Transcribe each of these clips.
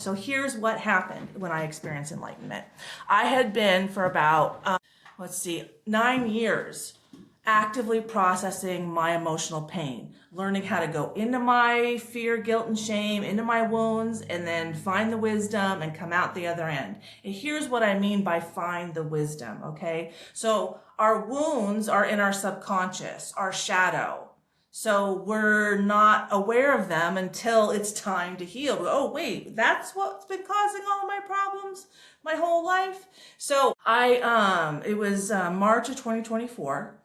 So here's what happened when I experienced enlightenment. I had been for about, 9 years actively processing my emotional pain, learning how to go into my fear, guilt, and shame, into my wounds, and then find the wisdom and come out the other end. And here's what I mean by find the wisdom, okay? So our wounds are in our subconscious, our shadow. So we're not aware of them until it's time to heal. Oh, wait, that's what's been causing all of my problems my whole life. So it was March of 2024.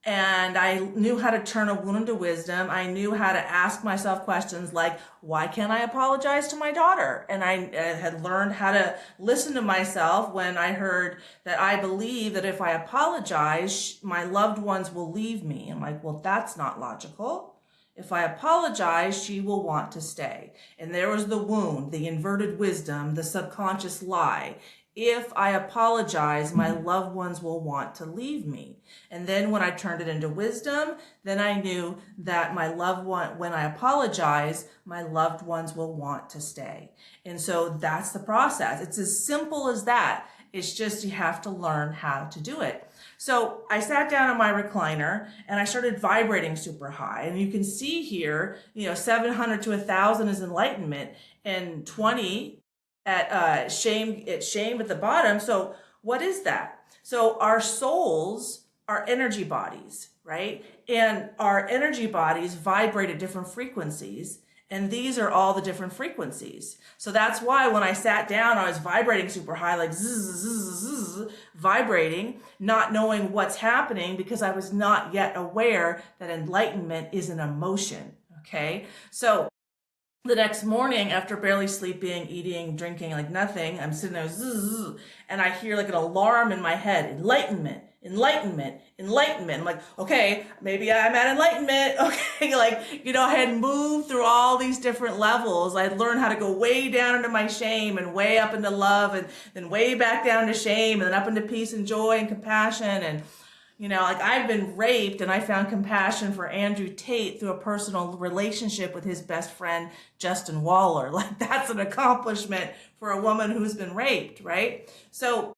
And I knew how to turn a wound into wisdom. I knew how to ask myself questions like, why can't I apologize to my daughter? And I had learned how to listen to myself when I heard that I believe that if I apologize, my loved ones will leave me. I'm like, well, that's not logical. If I apologize, she will want to stay. And there was the wound, the inverted wisdom, the subconscious lie. If I apologize, my loved ones will want to leave me. And then when I turned it into wisdom, then I knew that when I apologize, my loved ones will want to stay. And so that's the process. It's as simple as that. It's just you have to learn how to do it. So I sat down on my recliner and I started vibrating super high. And you can see here, 700 to 1,000 is enlightenment and 20 at shame at the bottom. So what is that? So our souls are energy bodies, right? And our energy bodies vibrate at different frequencies. And these are all the different frequencies. So that's why when I sat down, I was vibrating super high, like zzz, zzz, zzz, vibrating, not knowing what's happening because I was not yet aware that enlightenment is an emotion, okay? So the next morning, after barely sleeping, eating, drinking, like nothing, I'm sitting there, zzz, and I hear like an alarm in my head, enlightenment, enlightenment, enlightenment. I'm like, okay, maybe I'm at enlightenment. Okay, I had moved through all these different levels. I'd learned how to go way down into my shame and way up into love and then way back down to shame and then up into peace and joy and compassion. And I've been raped and I found compassion for Andrew Tate through a personal relationship with his best friend, Justin Waller. Like that's an accomplishment for a woman who's been raped, right? So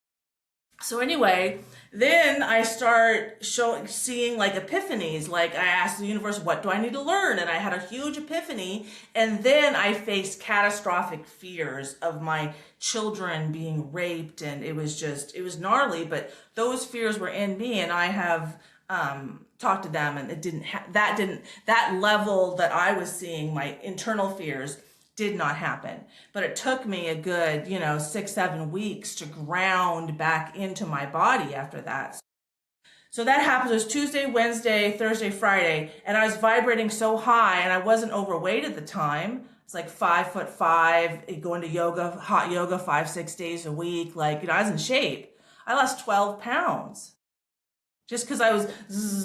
anyway, then I start seeing like epiphanies. Like I asked the universe, what do I need to learn? And I had a huge epiphany. And then I faced catastrophic fears of my children being raped. And it was gnarly, but those fears were in me. And I have talked to them and that level that I was seeing, my internal fears, did not happen. But it took me a good, 6-7 weeks to ground back into my body after that. So that happened. It was Tuesday, Wednesday, Thursday, Friday, and I was vibrating so high and I wasn't overweight at the time. It's like 5'5", going to yoga, hot yoga 5-6 days a week. I was in shape. I lost 12 pounds just because I was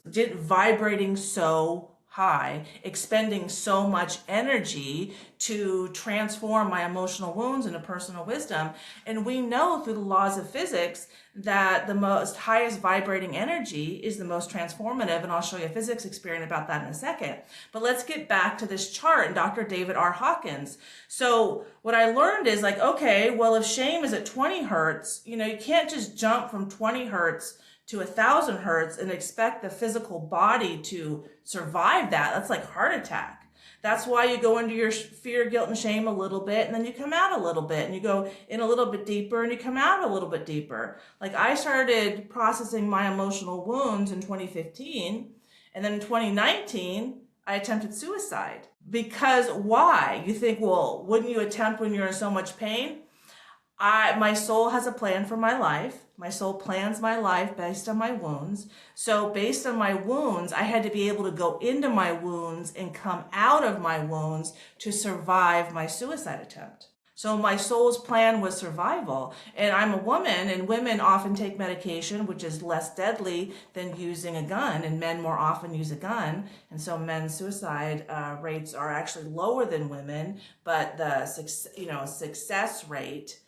vibrating so high, expending so much energy to transform my emotional wounds into personal wisdom. And we know through the laws of physics that the highest vibrating energy is the most transformative. And I'll show you a physics experiment about that in a second. But let's get back to this chart and Dr. David R. Hawkins. So what I learned is okay, well, if shame is at 20 hertz, you can't just jump from 20 hertz to 1,000 hertz and expect the physical body to survive that. That's like heart attack. That's why you go into your fear, guilt, and shame a little bit, and then you come out a little bit, and you go in a little bit deeper, and you come out a little bit deeper. Like I started processing my emotional wounds in 2015, and then in 2019, I attempted suicide. Because why? You think, well, wouldn't you attempt when you're in so much pain? My soul has a plan for my life. My soul plans my life based on my wounds. So based on my wounds, I had to be able to go into my wounds and come out of my wounds to survive my suicide attempt. So my soul's plan was survival. And I'm a woman, and women often take medication, which is less deadly than using a gun, and men more often use a gun. And so men's suicide rates are actually lower than women, but the success rate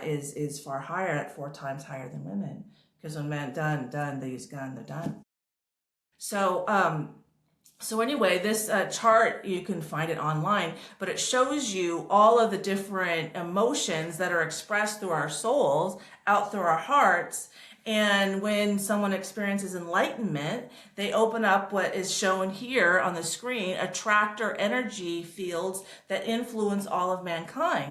is far higher, at 4 times higher than women, because when men done, they use gun, they're done. So So anyway, this chart, you can find it online, but it shows you all of the different emotions that are expressed through our souls, out through our hearts. And when someone experiences enlightenment, they open up what is shown here on the screen, attractor energy fields that influence all of mankind.